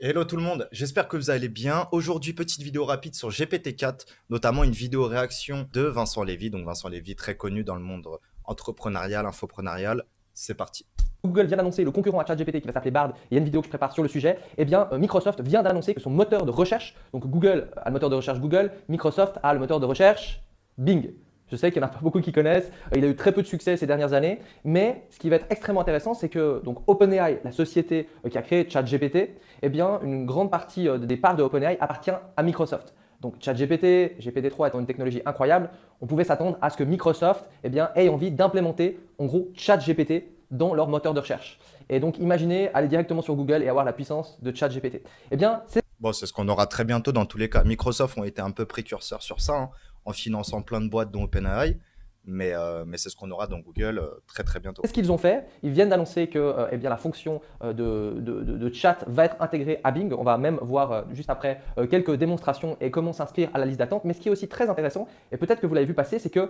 Hello tout le monde, j'espère que vous allez bien. Aujourd'hui, petite vidéo rapide sur GPT-4, notamment une vidéo réaction de Vincent Lévy. Donc Vincent Lévy, très connu dans le monde entrepreneurial, infoprenarial. C'est parti. Google vient d'annoncer le concurrent à ChatGPT qui va s'appeler Bard. Il y a une vidéo que je prépare sur le sujet. Eh bien, Microsoft vient d'annoncer que son moteur de recherche, donc Google a le moteur de recherche Google, Microsoft a le moteur de recherche Bing. Je sais qu'il n'y en a pas beaucoup qui connaissent. Il a eu très peu de succès ces dernières années. Mais ce qui va être extrêmement intéressant, c'est que donc, OpenAI, la société qui a créé ChatGPT, eh bien, une grande partie des parts de OpenAI appartient à Microsoft. Donc ChatGPT, GPT-3 étant une technologie incroyable, on pouvait s'attendre à ce que Microsoft ait envie d'implémenter en gros ChatGPT dans leur moteur de recherche. Et donc imaginez aller directement sur Google et avoir la puissance de ChatGPT. Eh bien, c'est Bon, c'est ce qu'on aura très bientôt dans tous les cas. Microsoft ont été un peu précurseurs sur ça, hein, en finançant plein de boîtes dont OpenAI. Mais c'est ce qu'on aura dans Google très très bientôt. ce qu'ils ont fait. Ils viennent d'annoncer que eh bien, la fonction de chat va être intégrée à Bing. On va même voir juste après quelques démonstrations et comment s'inscrire à la liste d'attente. Mais ce qui est aussi très intéressant, et peut-être que vous l'avez vu passer, c'est que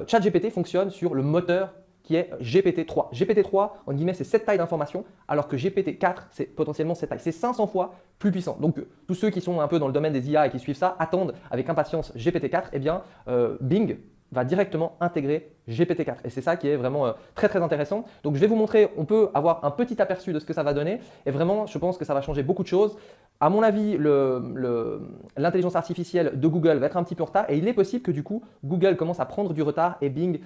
ChatGPT fonctionne sur le moteur qui est GPT-3. GPT-3, en guillemets, c'est cette taille d'information, alors que GPT-4, c'est potentiellement cette taille. C'est 500 fois plus puissant. Donc, tous ceux qui sont un peu dans le domaine des IA et qui suivent ça attendent avec impatience GPT-4. Eh bien, Bing va directement intégrer GPT-4. Et c'est ça qui est vraiment très très intéressant. Donc je vais vous montrer, on peut avoir un petit aperçu de ce que ça va donner. Et vraiment, je pense que ça va changer beaucoup de choses. À mon avis, l'intelligence artificielle de Google va être un petit peu en retard. Et il est possible que du coup, Google commence à prendre du retard et Bing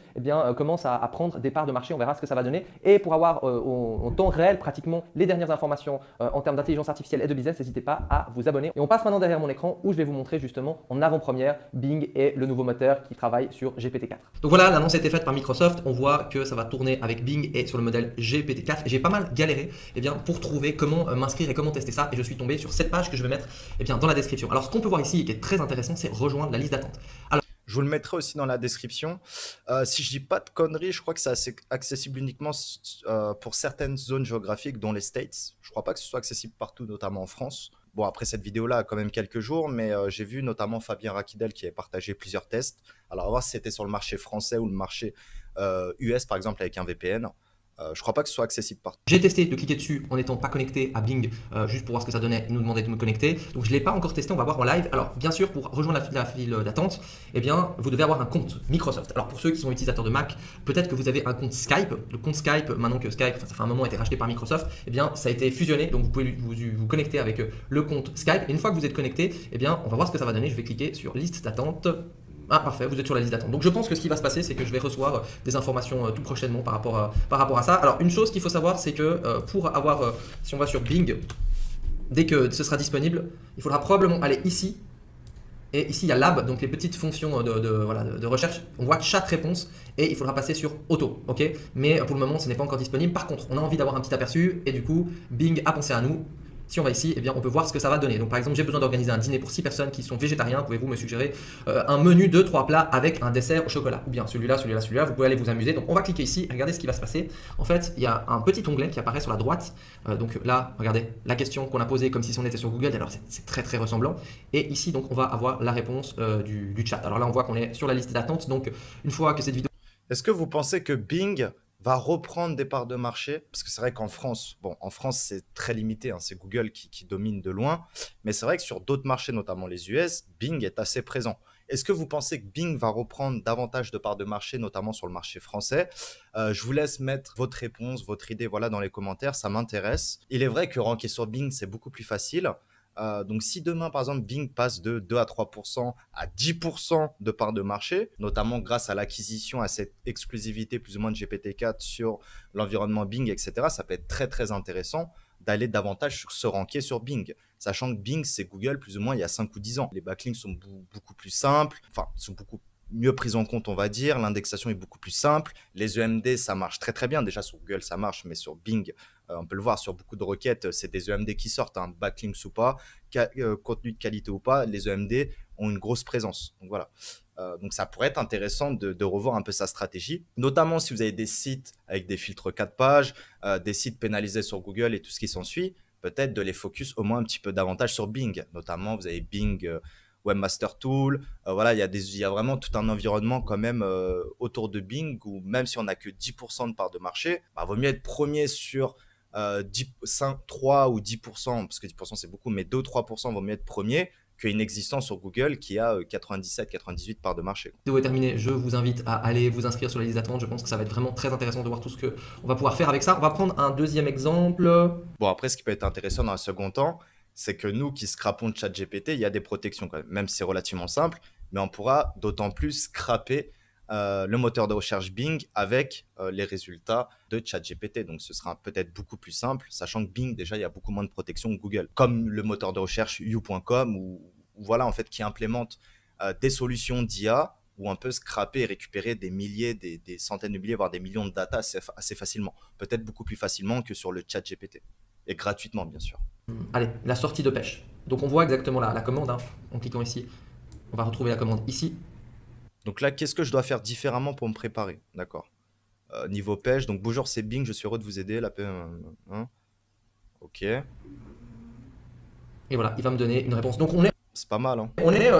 commence à prendre des parts de marché. On verra ce que ça va donner. Et pour avoir en temps réel pratiquement les dernières informations en termes d'intelligence artificielle et de business, n'hésitez pas à vous abonner. Et on passe maintenant derrière mon écran où je vais vous montrer justement en avant-première Bing et le nouveau moteur qui travaille sur GPT-4. Donc voilà, l'annonce a été faite par Microsoft. On voit que ça va tourner avec Bing et sur le modèle GPT-4. J'ai pas mal galéré pour trouver comment m'inscrire et comment tester ça. Et je suis tombé sur cette page que je vais mettre dans la description. Alors ce qu'on peut voir ici et qui est très intéressant, c'est rejoindre la liste d'attente. Alors, Je vous le mettrai aussi dans la description. Si je dis pas de conneries, je crois que c'est accessible uniquement pour certaines zones géographiques, dont les States. Je crois pas que ce soit accessible partout, notamment en France. Bon, après cette vidéo-là a quand même quelques jours, mais j'ai vu notamment Fabien Rakidel qui avait partagé plusieurs tests. Alors, à voir si c'était sur le marché français ou le marché US, par exemple, avec un VPN. Je crois pas que ce soit accessible partout. j'ai testé de cliquer dessus en n'étant pas connecté à Bing, juste pour voir ce que ça donnait. Il nous demandait de me connecter. Donc je ne l'ai pas encore testé, on va voir en live. Alors bien sûr, pour rejoindre la file d'attente, eh bien, vous devez avoir un compte Microsoft. Alors pour ceux qui sont utilisateurs de Mac, peut-être que vous avez un compte Skype. Le compte Skype, maintenant que Skype, ça fait un moment, a été racheté par Microsoft, eh bien, ça a été fusionné. Donc vous pouvez vous connecter avec le compte Skype. Et une fois que vous êtes connecté, eh bien, on va voir ce que ça va donner. Je vais cliquer sur liste d'attente. Ah parfait, vous êtes sur la liste d'attente. Donc je pense que ce qui va se passer, c'est que je vais recevoir des informations tout prochainement par rapport à ça. Alors une chose qu'il faut savoir, c'est que pour avoir, si on va sur Bing, dès que ce sera disponible, il faudra probablement aller ici. Et ici, il y a Lab, donc les petites fonctions de recherche. On voit chat réponse et il faudra passer sur auto. Ok, mais pour le moment, ce n'est pas encore disponible. Par contre, on a envie d'avoir un petit aperçu et du coup, Bing a pensé à nous. Si on va ici, eh bien, on peut voir ce que ça va donner. Donc par exemple, j'ai besoin d'organiser un dîner pour 6 personnes qui sont végétariens. Pouvez-vous me suggérer un menu de 3 plats avec un dessert au chocolat? Ou bien celui-là, celui-là, celui-là. Vous pouvez aller vous amuser. Donc on va cliquer ici et regardez ce qui va se passer. En fait, il y a un petit onglet qui apparaît sur la droite. Donc là, regardez la question qu'on a posée comme si on était sur Google. Alors c'est très très ressemblant. Et ici, donc, on va avoir la réponse du chat. Alors là, on voit qu'on est sur la liste d'attente. Donc une fois que cette vidéo... Est-ce que vous pensez que Bing va reprendre des parts de marché? Parce que c'est vrai qu'en France, bon, en France, c'est très limité, hein, c'est Google qui domine de loin. Mais c'est vrai que sur d'autres marchés, notamment les US, Bing est assez présent. Est-ce que vous pensez que Bing va reprendre davantage de parts de marché, notamment sur le marché français? Je vous laisse mettre votre réponse, votre idée, voilà, dans les commentaires, ça m'intéresse. Il est vrai que ranker sur Bing, c'est beaucoup plus facile. Donc, si demain, par exemple, Bing passe de 2 à 3% à 10% de part de marché, notamment grâce à l'acquisition, à cette exclusivité plus ou moins de GPT-4 sur l'environnement Bing, etc., ça peut être très, très intéressant d'aller davantage sur se ranker sur Bing. Sachant que Bing, c'est Google plus ou moins il y a 5 ou 10 ans. Les backlinks sont beaucoup plus simples, enfin, sont beaucoup mieux pris en compte, on va dire. L'indexation est beaucoup plus simple. Les EMD, ça marche très très bien. Déjà sur Google, ça marche, mais sur Bing, on peut le voir sur beaucoup de requêtes, c'est des EMD qui sortent, hein, backlinks ou pas, contenu de qualité ou pas, les EMD ont une grosse présence. Donc voilà. Donc ça pourrait être intéressant de revoir un peu sa stratégie, notamment si vous avez des sites avec des filtres 4 pages, des sites pénalisés sur Google et tout ce qui s'ensuit, peut-être de les focus au moins un petit peu davantage sur Bing. Notamment, vous avez Bing Webmaster Tool. Voilà, il y a vraiment tout un environnement quand même autour de Bing où même si on n'a que 10% de part de marché, bah, vaut mieux être premier sur 3 ou 10%, parce que 10% c'est beaucoup, mais 2 ou 3% vont mieux être premier qu'inexistant sur Google qui a 97-98 parts de marché. La vidéo est terminée, je vous invite à aller vous inscrire sur la liste d'attente. Je pense que ça va être vraiment très intéressant de voir tout ce qu'on va pouvoir faire avec ça. On va prendre un deuxième exemple. Bon, après, ce qui peut être intéressant dans un second temps, c'est que nous qui scrapons de ChatGPT, il y a des protections quand même, même si c'est relativement simple, mais on pourra d'autant plus scraper le moteur de recherche Bing avec les résultats de ChatGPT. Donc, ce sera peut-être beaucoup plus simple, sachant que Bing, déjà, il y a beaucoup moins de protection que Google, comme le moteur de recherche you.com, ou voilà, en fait, qui implémente des solutions d'IA où on peut scraper et récupérer des milliers, des centaines de milliers, voire des millions de data assez facilement. Peut-être beaucoup plus facilement que sur le ChatGPT. Et gratuitement, bien sûr. Allez, la sortie de pêche. Donc on voit exactement la commande, hein, en cliquant ici. On va retrouver la commande ici. Donc là, qu'est-ce que je dois faire différemment pour me préparer? D'accord. Niveau pêche, donc bonjour, c'est Bing, je suis heureux de vous aider. Hein. Ok, Et voilà, il va me donner une réponse. Donc c'est pas mal. Hein.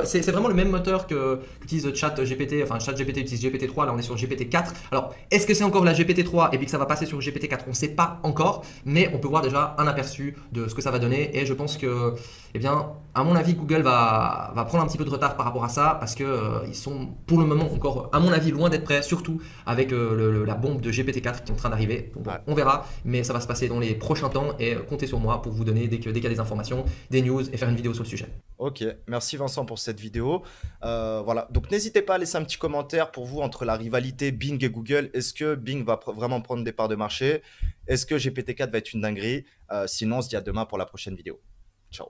c'est vraiment le même moteur qu'utilise ChatGPT, enfin ChatGPT utilise GPT-3, là on est sur GPT-4. Alors, est-ce que c'est encore la GPT-3 et puis que ça va passer sur GPT-4? On ne sait pas encore, mais on peut voir déjà un aperçu de ce que ça va donner et je pense que, eh bien, à mon avis, Google va prendre un petit peu de retard par rapport à ça parce que ils sont pour le moment encore, à mon avis, loin d'être prêts, surtout avec la bombe de GPT-4 qui est en train d'arriver. Bon, Ouais. on verra, mais ça va se passer dans les prochains temps et comptez sur moi pour vous donner dès qu'il y a des informations, des news et faire une vidéo sur le sujet. Ok, merci Vincent pour cette vidéo. Voilà, donc n'hésitez pas à laisser un petit commentaire pour vous entre la rivalité Bing et Google. Est-ce que Bing va vraiment prendre des parts de marché? Est-ce que GPT-4 va être une dinguerie? Sinon, on se dit à demain pour la prochaine vidéo. Ciao.